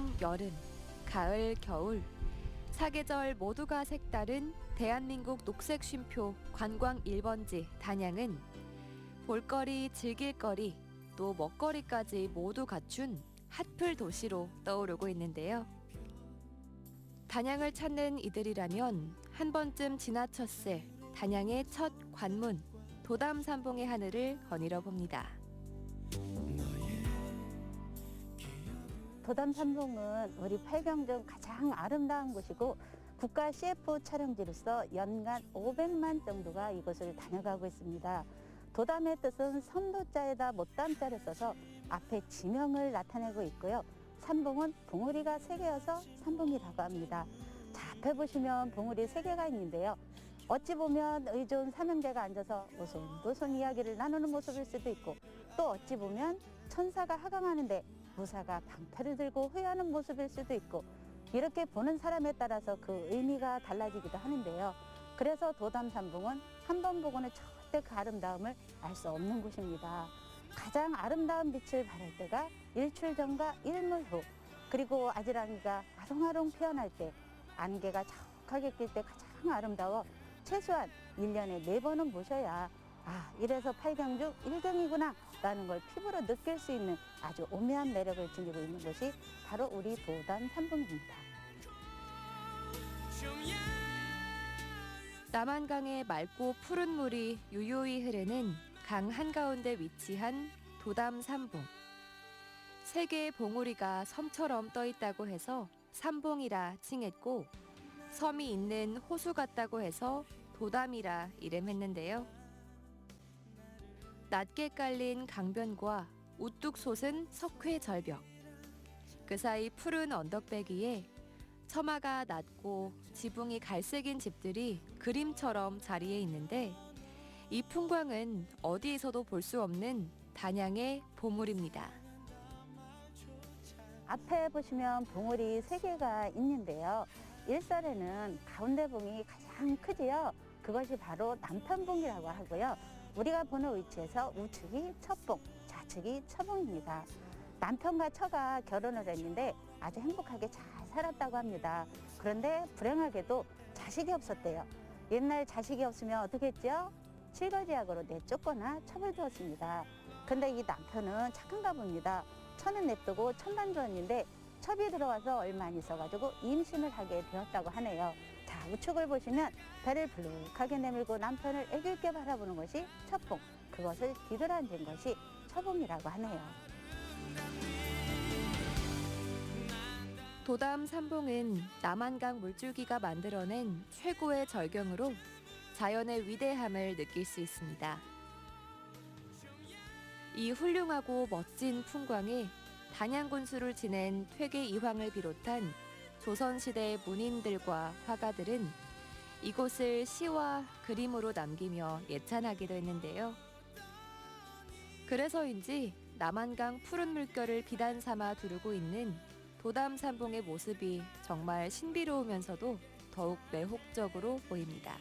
봄, 여름, 가을, 겨울 사계절 모두가 색다른 대한민국 녹색 쉼표 관광 1번지 단양은 볼거리, 즐길거리, 또 먹거리까지 모두 갖춘 핫플 도시로 떠오르고 있는데요. 단양을 찾는 이들이라면 한 번쯤 지나쳤을 단양의 첫 관문, 도담산봉의 하늘을 거닐어 봅니다. 도담산봉은 우리 팔경 중 가장 아름다운 곳이고 국가 CF 촬영지로서 연간 500만 정도가 이곳을 다녀가고 있습니다. 도담의 뜻은 섬도자에다 못담자를 써서 앞에 지명을 나타내고 있고요. 산봉은 봉우리가 3개여서 산봉이라고 합니다. 자, 앞에 보시면 봉우리 3개가 있는데요. 어찌 보면 의좋은 삼형제가 앉아서 오손도손 이야기를 나누는 모습일 수도 있고, 또 어찌 보면 천사가 하강하는데 무사가 방패를 들고 후회하는 모습일 수도 있고, 이렇게 보는 사람에 따라서 그 의미가 달라지기도 하는데요. 그래서 도담산봉은 한 번 보고는 절대 그 아름다움을 알 수 없는 곳입니다. 가장 아름다운 빛을 발할 때가 일출 전과 일몰 후, 그리고 아지랑이가 아롱아롱 피어날 때, 안개가 자욱하게 낄 때 가장 아름다워 최소한 1년에 4번은 보셔야 이래서 팔경중 1등이구나 라는 걸 피부로 느낄 수 있는 아주 오묘한 매력을 지니고 있는 곳이 바로 우리 도담산봉입니다. 남한강의 맑고 푸른 물이 유유히 흐르는 강 한가운데 위치한 도담산봉. 3개의 봉우리가 섬처럼 떠 있다고 해서 산봉이라 칭했고, 섬이 있는 호수 같다고 해서 도담이라 이름했는데요. 낮게 깔린 강변과 우뚝 솟은 석회 절벽, 그 사이 푸른 언덕배기에 처마가 낮고 지붕이 갈색인 집들이 그림처럼 자리에 있는데, 이 풍광은 어디에서도 볼 수 없는 단양의 보물입니다. 앞에 보시면 봉우리 3개가 있는데요. 일설에는 가운데 봉이 가장 크지요. 그것이 바로 남편봉이라고 하고요. 우리가 보는 위치에서 우측이 첫봉, 좌측이 처봉입니다. 남편과 처가 결혼을 했는데 아주 행복하게 잘 살았다고 합니다. 그런데 불행하게도 자식이 없었대요. 옛날 자식이 없으면 어떻게 했죠? 칠거지약으로 내쫓거나 처벌되었습니다. 근데 이 남편은 착한가 봅니다. 처는 냅두고 첩만 주었는데 첩이 들어와서 얼마 안 있어가지고 임신을 하게 되었다고 하네요. 자, 우측을 보시면 배를 불룩하게 내밀고 남편을 애기 있게 바라보는 것이 첫봉, 그것을 뒤돌아앉은 것이 처봉이라고 하네요. 도담산봉은 남한강 물줄기가 만들어낸 최고의 절경으로 자연의 위대함을 느낄 수 있습니다. 이 훌륭하고 멋진 풍광에 단양군수를 지낸 퇴계 이황을 비롯한 조선시대의 문인들과 화가들은 이곳을 시와 그림으로 남기며 예찬하기도 했는데요. 그래서인지 남한강 푸른 물결을 비단 삼아 두르고 있는 도담산봉의 모습이 정말 신비로우면서도 더욱 매혹적으로 보입니다.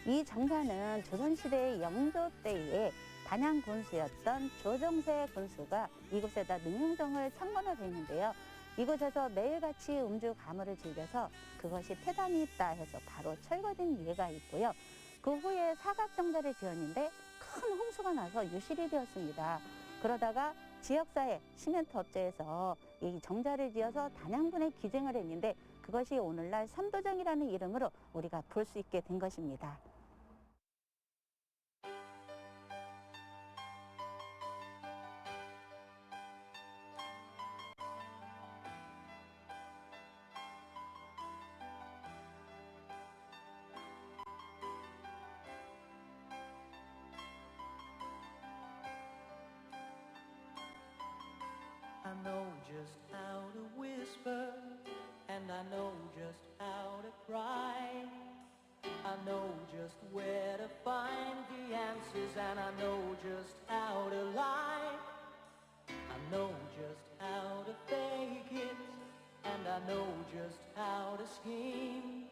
이 정사는 조선시대의 영조 때에 단양 군수였던 조정세 군수가 이곳에다 능용정을 창건을 했는데요. 이곳에서 매일같이 음주 가물을 즐겨서 그것이 폐단이 있다 해서 바로 철거된 예가 있고요. 그 후에 사각정자를 지었는데 큰 홍수가 나서 유실이 되었습니다. 그러다가 지역사회 시멘트 업체에서 이 정자를 지어서 단양군에 기증을 했는데 그것이 오늘날 삼도정이라는 이름으로 우리가 볼 수 있게 된 것입니다. I know just how to whisper, and I know just how to cry. I know just where to find the answers, and I know just how to lie. I know just how to fake it, and I know just how to scheme.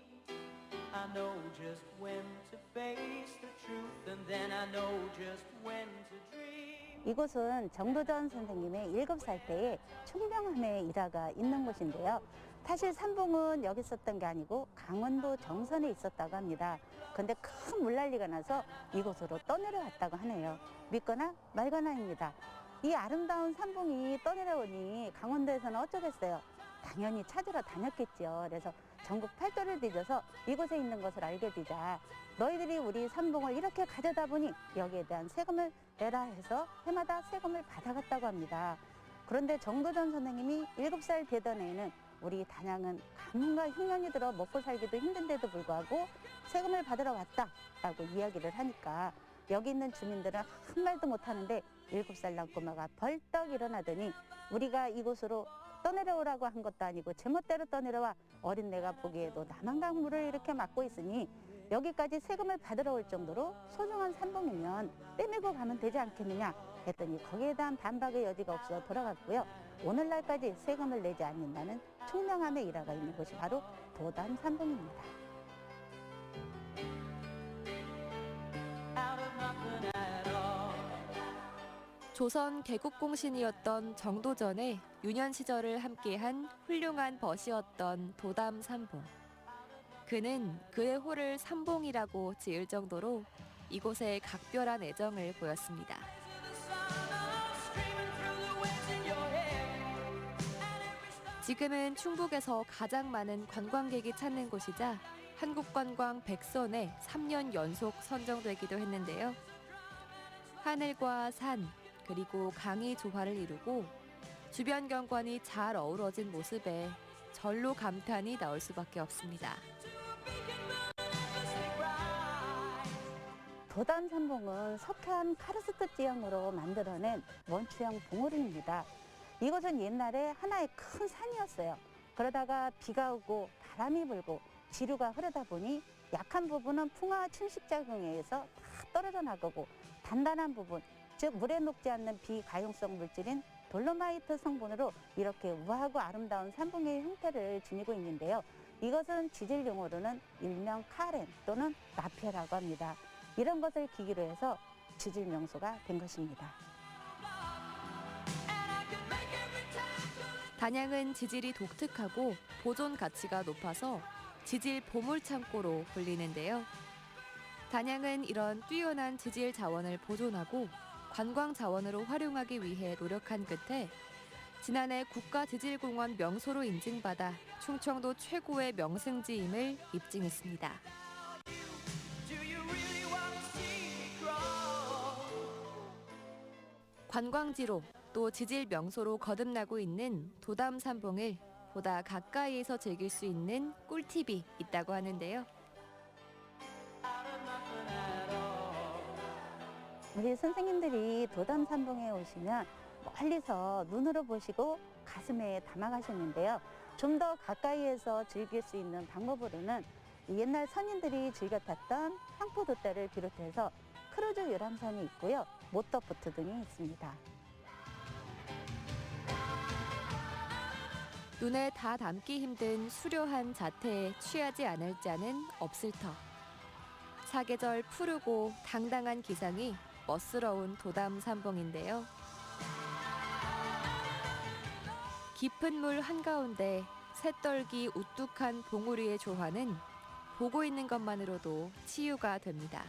I know just when to face the truth, and then I know just when to dream. 이곳은 정도전 선생님의 7살 때에 충명함의 일화가 있는 곳인데요. 사실 삼봉은 여기 있었던 게 아니고 강원도 정선에 있었다고 합니다. 근데 큰 물난리가 나서 이곳으로 떠내려왔다고 하네요. 믿거나 말거나입니다. 이 아름다운 삼봉이 떠내려오니 강원도에서는 어쩌겠어요. 당연히 찾으러 다녔겠죠. 그래서 전국 팔도를 뒤져서 이곳에 있는 것을 알게 되자 너희들이 우리 삼봉을 이렇게 가져다 보니 여기에 대한 세금을 내라 해서 해마다 세금을 받아갔다고 합니다. 그런데 정도전 선생님이 7살 되던 해에는 우리 단양은 가뭄과 흉년이 들어 먹고 살기도 힘든데도 불구하고 세금을 받으러 왔다라고 이야기를 하니까 여기 있는 주민들은 한 말도 못하는데 7살 난 꼬마가 벌떡 일어나더니 우리가 이곳으로 떠내려오라고 한 것도 아니고 제멋대로 떠내려와 어린내가 보기에도 남한강물을 이렇게 막고 있으니 여기까지 세금을 받으러 올 정도로 소중한 삼봉이면 빼매고 가면 되지 않겠느냐 했더니 거기에 대한 반박의 여지가 없어 돌아갔고요. 오늘날까지 세금을 내지 않는다는 총명함의 일화가 있는 곳이 바로 도담 삼봉입니다. 조선 개국공신이었던 정도전에 유년 시절을 함께한 훌륭한 벗이었던 도담 삼봉. 그는 그의 호를 삼봉이라고 지을 정도로 이곳에 각별한 애정을 보였습니다. 지금은 충북에서 가장 많은 관광객이 찾는 곳이자 한국관광 100선에 3년 연속 선정되기도 했는데요. 하늘과 산, 그리고 강이 조화를 이루고 주변 경관이 잘 어우러진 모습에 절로 감탄이 나올 수밖에 없습니다. 도담 삼봉은 석회암 카르스트 지형으로 만들어낸 원추형 봉우리입니다. 이곳은 옛날에 하나의 큰 산이었어요. 그러다가 비가 오고 바람이 불고 지류가 흐르다 보니 약한 부분은 풍화 침식작용에 의해서 다 떨어져 나가고 단단한 부분, 즉 물에 녹지 않는 비가용성 물질인 돌로마이트 성분으로 이렇게 우아하고 아름다운 삼봉의 형태를 지니고 있는데요. 이것은 지질 용어로는 일명 카렌 또는 나페라고 합니다. 이런 것을 기기로 해서 지질 명소가 된 것입니다. 단양은 지질이 독특하고 보존 가치가 높아서 지질 보물창고로 불리는데요. 단양은 이런 뛰어난 지질 자원을 보존하고 관광 자원으로 활용하기 위해 노력한 끝에 지난해 국가지질공원 명소로 인증받아 충청도 최고의 명승지임을 입증했습니다. 관광지로 또 지질 명소로 거듭나고 있는 도담 삼봉을 보다 가까이에서 즐길 수 있는 꿀팁이 있다고 하는데요. 우리 선생님들이 도담 삼봉에 오시면 멀리서 눈으로 보시고 가슴에 담아가셨는데요. 좀 더 가까이에서 즐길 수 있는 방법으로는 옛날 선인들이 즐겨 탔던 황포도대를 비롯해서 크루즈 유람선이 있고요. 모터보트 등이 있습니다. 눈에 다 담기 힘든 수려한 자태에 취하지 않을 자는 없을 터. 사계절 푸르고 당당한 기상이 멋스러운 도담 삼봉인데요. 깊은 물 한가운데 새떨기 우뚝한 봉우리의 조화는 보고 있는 것만으로도 치유가 됩니다.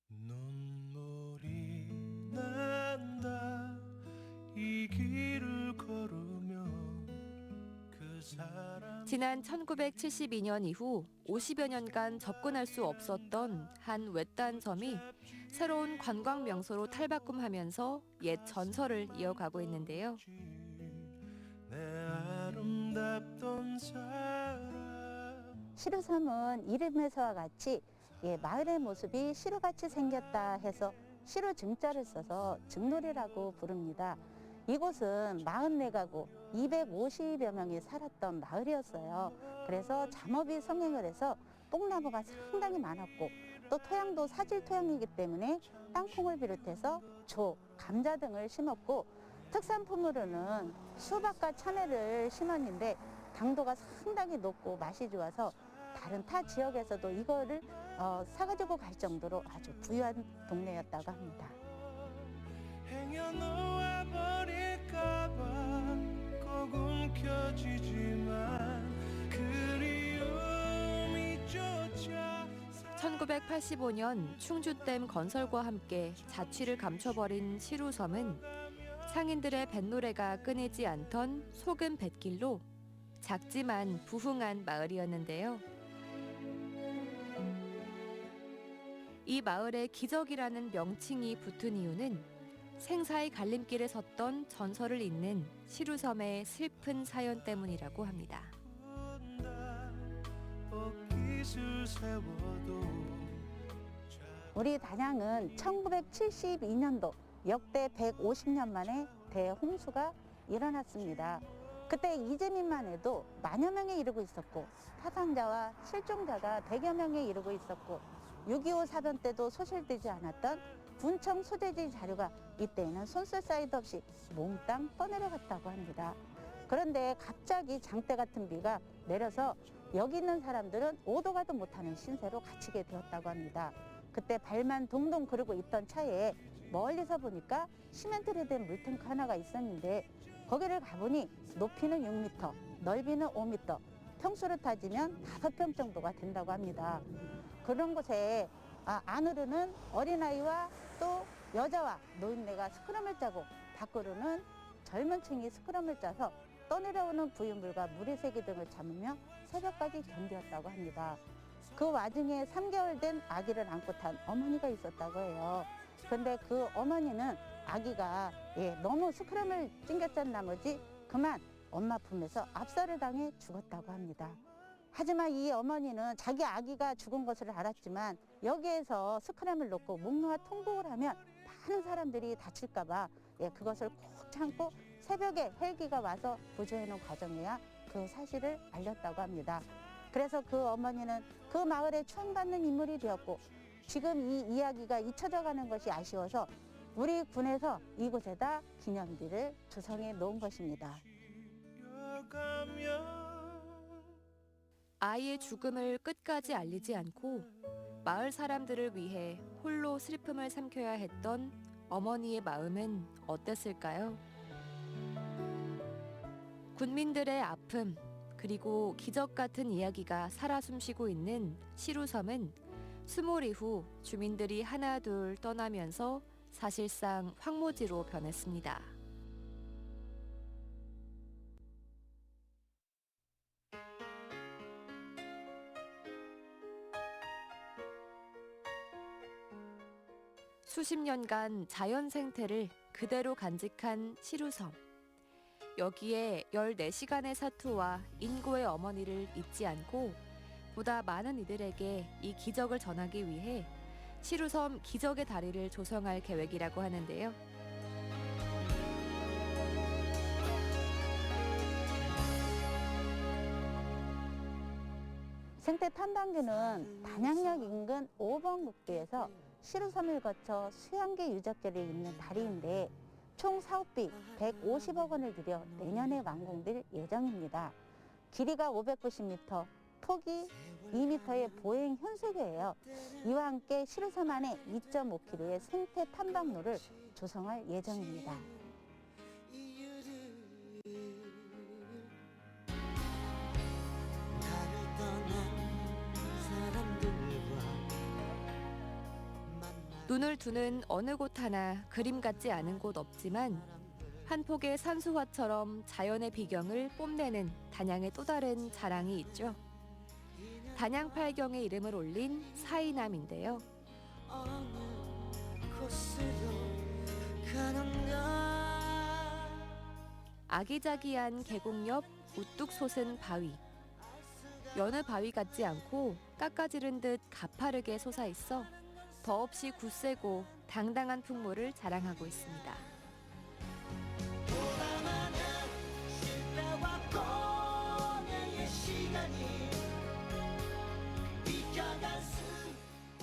눈물이 난다 이 길을 걸으며 그 사람 지난 1972년 이후 50여 년간 접근할 수 없었던 한 외딴 섬이 새로운 관광 명소로 탈바꿈하면서 옛 전설을 이어가고 있는데요. 내 아름답던 사람 시루섬은 이름에서와 같이 마을의 모습이 시루같이 생겼다 해서 시루 증자를 써서 증놀이라고 부릅니다. 이곳은 44가구 250여 명이 살았던 마을이었어요. 그래서 잠업이 성행을 해서 뽕나무가 상당히 많았고 또 토양도 사질 토양이기 때문에 땅콩을 비롯해서 조, 감자 등을 심었고 특산품으로는 수박과 참외를 심었는데 당도가 상당히 높고 맛이 좋아서 다른 타 지역에서도 이거를 사가지고 갈 정도로 아주 부유한 동네였다고 합니다. 행여 놓아 버릴까봐 꼭 움켜쥐지만 그리움이 쫓아 1985년 충주댐 건설과 함께 자취를 감춰버린 시루섬은 상인들의 뱃노래가 끊이지 않던 소금 뱃길로 작지만 부흥한 마을이었는데요. 이 마을에 기적이라는 명칭이 붙은 이유는 생사의 갈림길에 섰던 전설을 잇는 시루섬의 슬픈 사연 때문이라고 합니다. 옷깃을 세워도 우리 단양은 1972년도 역대 150년 만에 대홍수가 일어났습니다. 그때 이재민만 해도 만여 명에 이르고 있었고 사상자와 실종자가 100여 명에 이르고 있었고 6.25 사변 때도 소실되지 않았던 군청 소재지 자료가 이때에는 손쓸 사이도 없이 몽땅 떠내려갔다고 합니다. 그런데 갑자기 장대 같은 비가 내려서 여기 있는 사람들은 오도 가도 못하는 신세로 갇히게 되었다고 합니다. 그때 발만 동동 구르고 있던 차에 멀리서 보니까 시멘트로 된 물탱크 하나가 있었는데 거기를 가보니 높이는 6m, 넓이는 5m, 평수로 따지면 5평 정도가 된다고 합니다. 그런 곳에 안으로는 어린아이와 또 여자와 노인네가 스크럼을 짜고 밖으로는 젊은 층이 스크럼을 짜서 떠내려오는 부유물과 물의 세기 등을 참으며 새벽까지 견뎠다고 합니다. 그 와중에 3개월 된 아기를 안고 탄 어머니가 있었다고 해요. 근데 그 어머니는 아기가 너무 스크럼을 찡겼던 나머지 그만 엄마 품에서 압살을 당해 죽었다고 합니다. 하지만 이 어머니는 자기 아기가 죽은 것을 알았지만 여기에서 스크럼을 놓고 묵묵한 통곡을 하면 많은 사람들이 다칠까 봐 그것을 꼭 참고 새벽에 헬기가 와서 구조해놓은 과정에야 그 사실을 알렸다고 합니다. 그래서 그 어머니는 그 마을에 추앙받는 인물이 되었고 지금 이 이야기가 잊혀져 가는 것이 아쉬워서 우리 군에서 이곳에다 기념비를 조성해 놓은 것입니다. 아이의 죽음을 끝까지 알리지 않고 마을 사람들을 위해 홀로 슬픔을 삼켜야 했던 어머니의 마음은 어땠을까요? 군민들의 아픔 그리고 기적 같은 이야기가 살아 숨쉬고 있는 시루섬은 수몰 이후 주민들이 하나둘 떠나면서 사실상 황무지로 변했습니다. 수십 년간 자연 생태를 그대로 간직한 시루섬. 여기에 14시간의 사투와 인고의 어머니를 잊지 않고 보다 많은 이들에게 이 기적을 전하기 위해 시루섬 기적의 다리를 조성할 계획이라고 하는데요. 생태 탐방규는 단양역 인근 5번 국도에서 시루섬을 거쳐 수양계 유적지를 잇는 다리인데 총 사업비 150억 원을 들여 내년에 완공될 예정입니다. 길이가 590m, 폭이 2m의 보행 현수교예요. 이와 함께 시루섬 안에 2.5km의 생태 탐방로를 조성할 예정입니다. 눈을 두는 어느 곳 하나 그림 같지 않은 곳 없지만 한 폭의 산수화처럼 자연의 비경을 뽐내는 단양의 또 다른 자랑이 있죠. 단양팔경의 이름을 올린 사이남인데요. 아기자기한 계곡 옆 우뚝 솟은 바위. 여느 바위 같지 않고 깎아지른 듯 가파르게 솟아있어 더없이 굳세고 당당한 풍모를 자랑하고 있습니다.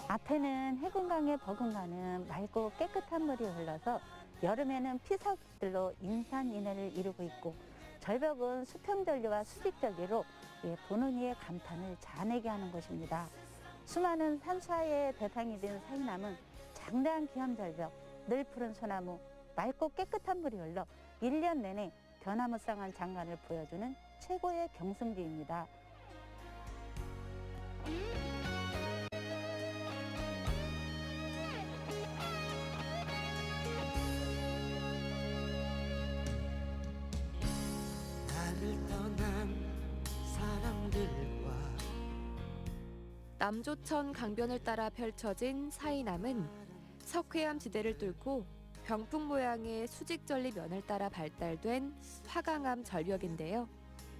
앞에는 해군강의 버금가는 맑고 깨끗한 물이 흘러서 여름에는 피서길로 인산인해를 이루고 있고 절벽은 수평절리와 수직절리로 보는 이의 감탄을 자아내게 하는 곳입니다. 수많은 산사의 대상이 된 사이남은 장대한 기암절벽, 늘 푸른 소나무, 맑고 깨끗한 물이 흘러 1년 내내 변화무쌍한 장관을 보여주는 최고의 경승지입니다. 나를 떠난 사람들과 남조천 강변을 따라 펼쳐진 사이남은 석회암 지대를 뚫고 병풍 모양의 수직절리 면을 따라 발달된 화강암 절벽인데요.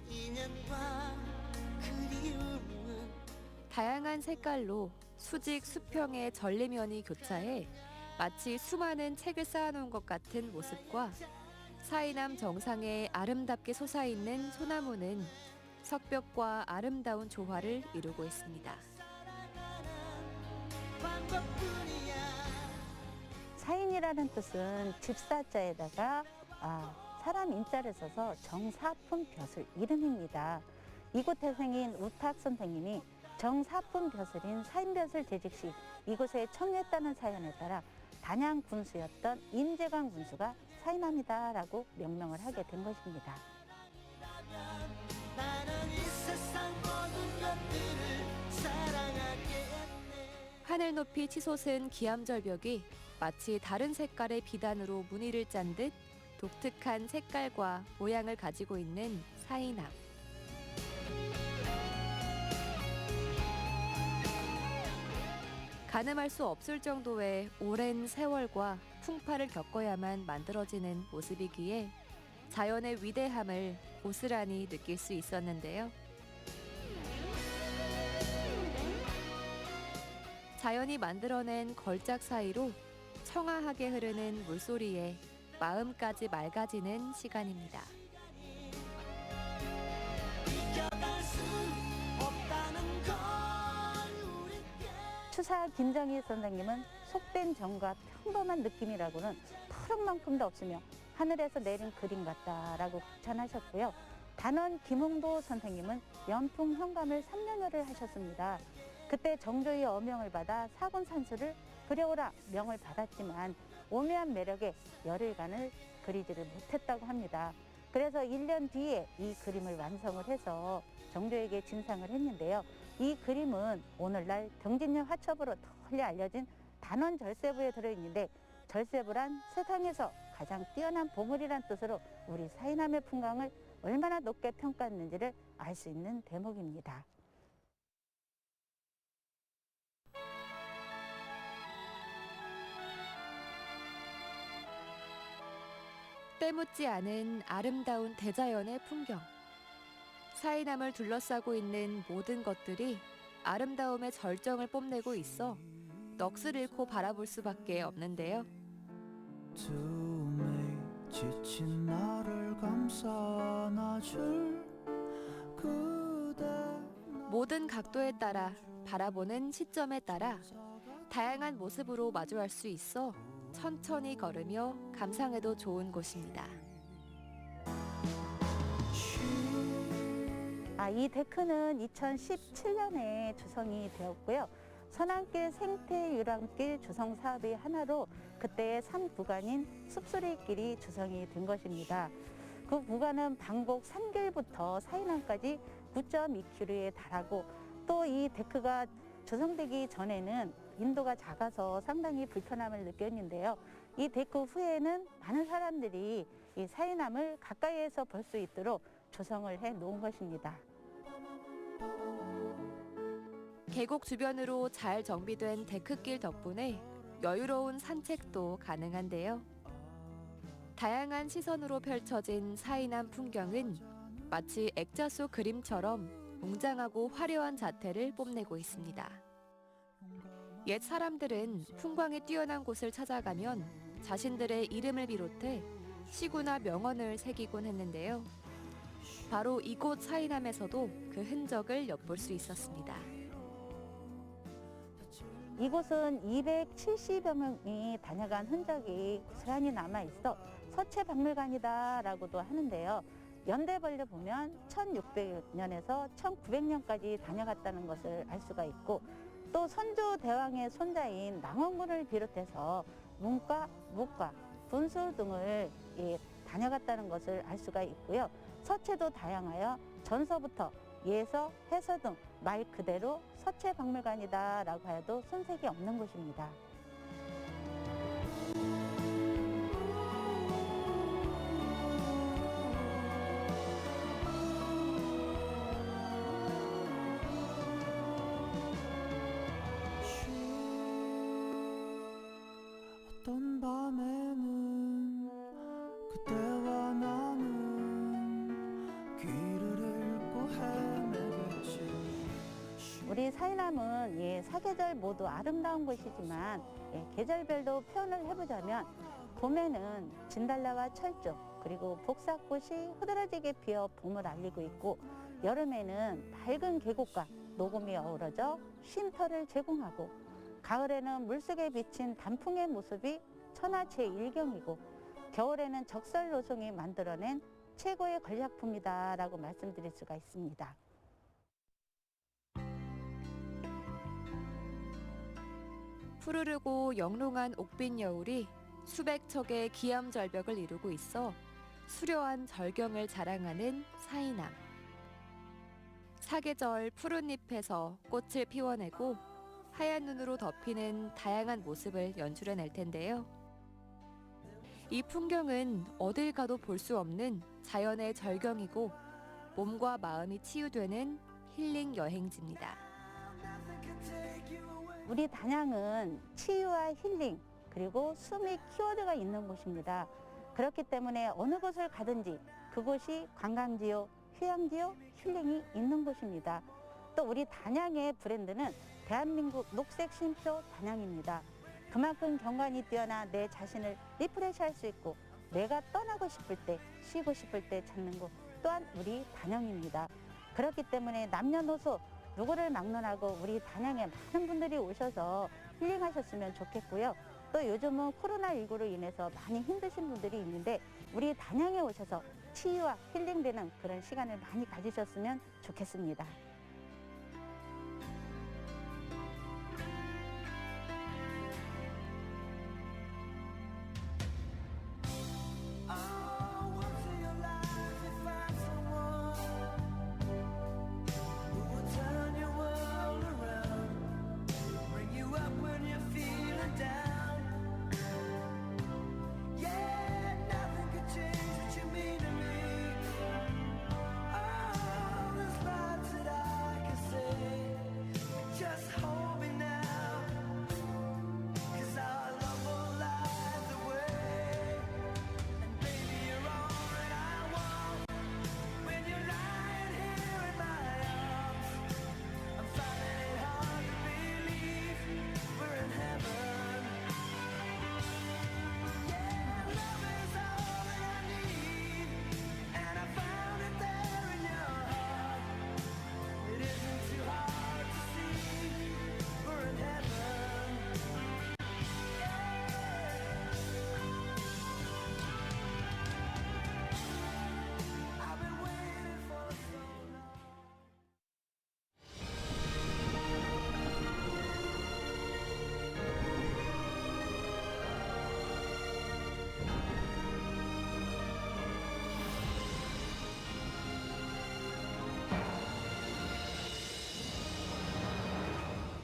인연과 그리움은 다양한 색깔로 수직 수평의 절리면이 교차해 마치 수많은 책을 쌓아놓은 것 같은 모습과 사이남 정상에 아름답게 솟아있는 소나무는 석벽과 아름다운 조화를 이루고 있습니다. 방법뿐이야. 사인이라는 뜻은 집사자에다가 사람 인자를 써서 정사품 벼슬 이름입니다. 이곳 태생인 우탁 선생님이 정사품 벼슬인 사인벼슬 제직 시 이곳에 청했다는 사연에 따라 단양 군수였던 임재광 군수가 사인함이다라고 명명을 하게 된 것입니다. 나는 이 세상 모든 것들을 사랑하겠네. 하늘 높이 치솟은 기암절벽이 마치 다른 색깔의 비단으로 무늬를 짠 듯 독특한 색깔과 모양을 가지고 있는 사이남. 가늠할 수 없을 정도의 오랜 세월과 풍파를 겪어야만 만들어지는 모습이기에 자연의 위대함을 고스란히 느낄 수 있었는데요. 자연이 만들어낸 걸작 사이로 청아하게 흐르는 물소리에 마음까지 맑아지는 시간입니다. 이겨갈 수 없다는 걸 우리께. 추사 김정희 선생님은 속된 정과 평범한 느낌이라고는 푸른만큼도 없으며 하늘에서 내린 그림 같다라고 극찬하셨고요. 단원 김홍도 선생님은 연풍 현감을 3년여를 하셨습니다. 그때 정조의 어명을 받아 사군산수를 그려오라 명을 받았지만 오묘한 매력에 열흘간을 그리지를 못했다고 합니다. 그래서 1년 뒤에 이 그림을 완성을 해서 정조에게 진상을 했는데요. 이 그림은 오늘날 병진년 화첩으로 널리 알려진 단원 절세부에 들어있는데 절세부란 세상에서 가장 뛰어난 보물이란 뜻으로 우리 사이남의 풍광을 얼마나 높게 평가했는지를 알 수 있는 대목입니다. 때묻지 않은 아름다운 대자연의 풍경. 사이남을 둘러싸고 있는 모든 것들이 아름다움의 절정을 뽐내고 있어 넋을 잃고 바라볼 수밖에 없는데요. 두메 지친 나를 감싸 안아줄 그대. 모든 각도에 따라 바라보는 시점에 따라 다양한 모습으로 마주할 수 있어 천천히 걸으며 감상해도 좋은 곳입니다. 이 데크는 2017년에 조성이 되었고요. 선안길 생태유람길 조성 사업의 하나로 그때의 3구간인 숲소리길이 조성이 된 것입니다. 그 구간은 방곡 3길부터 사이남까지 9.2km에 달하고 또 이 데크가 조성되기 전에는 인도가 작아서 상당히 불편함을 느꼈는데요. 이 데크 후에는 많은 사람들이 이 사이남을 가까이에서 볼 수 있도록 조성을 해 놓은 것입니다. 계곡 주변으로 잘 정비된 데크길 덕분에 여유로운 산책도 가능한데요. 다양한 시선으로 펼쳐진 사이남 풍경은 마치 액자 속 그림처럼 웅장하고 화려한 자태를 뽐내고 있습니다. 옛 사람들은 풍광이 뛰어난 곳을 찾아가면 자신들의 이름을 비롯해 시구나 명언을 새기곤 했는데요. 바로 이곳 사이남에서도 그 흔적을 엿볼 수 있었습니다. 이곳은 270여 명이 다녀간 흔적이 고스란히 남아있어 서체박물관이다라고도 하는데요. 연대별로 보면 1600년에서 1900년까지 다녀갔다는 것을 알 수가 있고, 또 선조 대왕의 손자인 남원군을 비롯해서 문과, 무과, 군수 등을 다녀갔다는 것을 알 수가 있고요. 서체도 다양하여 전서부터 예서, 해서 등 말 그대로 서체박물관이다라고 해도 손색이 없는 곳입니다. 어떤 밤에는 그때와 나는 길을 잃고 헤매겠지. 우리 사이남은 사계절 모두 아름다운 곳이지만 계절별로 표현을 해보자면, 봄에는 진달래와 철쭉, 그리고 복사꽃이 흐드러지게 피어 봄을 알리고 있고, 여름에는 밝은 계곡과 녹음이 어우러져 쉼터를 제공하고, 가을에는 물속에 비친 단풍의 모습이 천하제 일경이고, 겨울에는 적설노송이 만들어낸 최고의 걸작품이다라고 말씀드릴 수가 있습니다. 푸르르고 영롱한 옥빈 여울이 수백 척의 기암절벽을 이루고 있어 수려한 절경을 자랑하는 사이남. 사계절 푸른 잎에서 꽃을 피워내고 하얀 눈으로 덮이는 다양한 모습을 연출해낼 텐데요. 이 풍경은 어딜 가도 볼 수 없는 자연의 절경이고, 몸과 마음이 치유되는 힐링 여행지입니다. 우리 단양은 치유와 힐링, 그리고 숨이 키워드가 있는 곳입니다. 그렇기 때문에 어느 곳을 가든지 그곳이 관광지요, 휴양지요, 힐링이 있는 곳입니다. 또 우리 단양의 브랜드는 대한민국 녹색 쉼표 단양입니다. 그만큼 경관이 뛰어나 내 자신을 리프레시할 수 있고, 내가 떠나고 싶을 때, 쉬고 싶을 때 찾는 곳 또한 우리 단양입니다. 그렇기 때문에 남녀노소 누구를 막론하고 우리 단양에 많은 분들이 오셔서 힐링하셨으면 좋겠고요. 또 요즘은 코로나19로 인해서 많이 힘드신 분들이 있는데, 우리 단양에 오셔서 치유와 힐링되는 그런 시간을 많이 가지셨으면 좋겠습니다.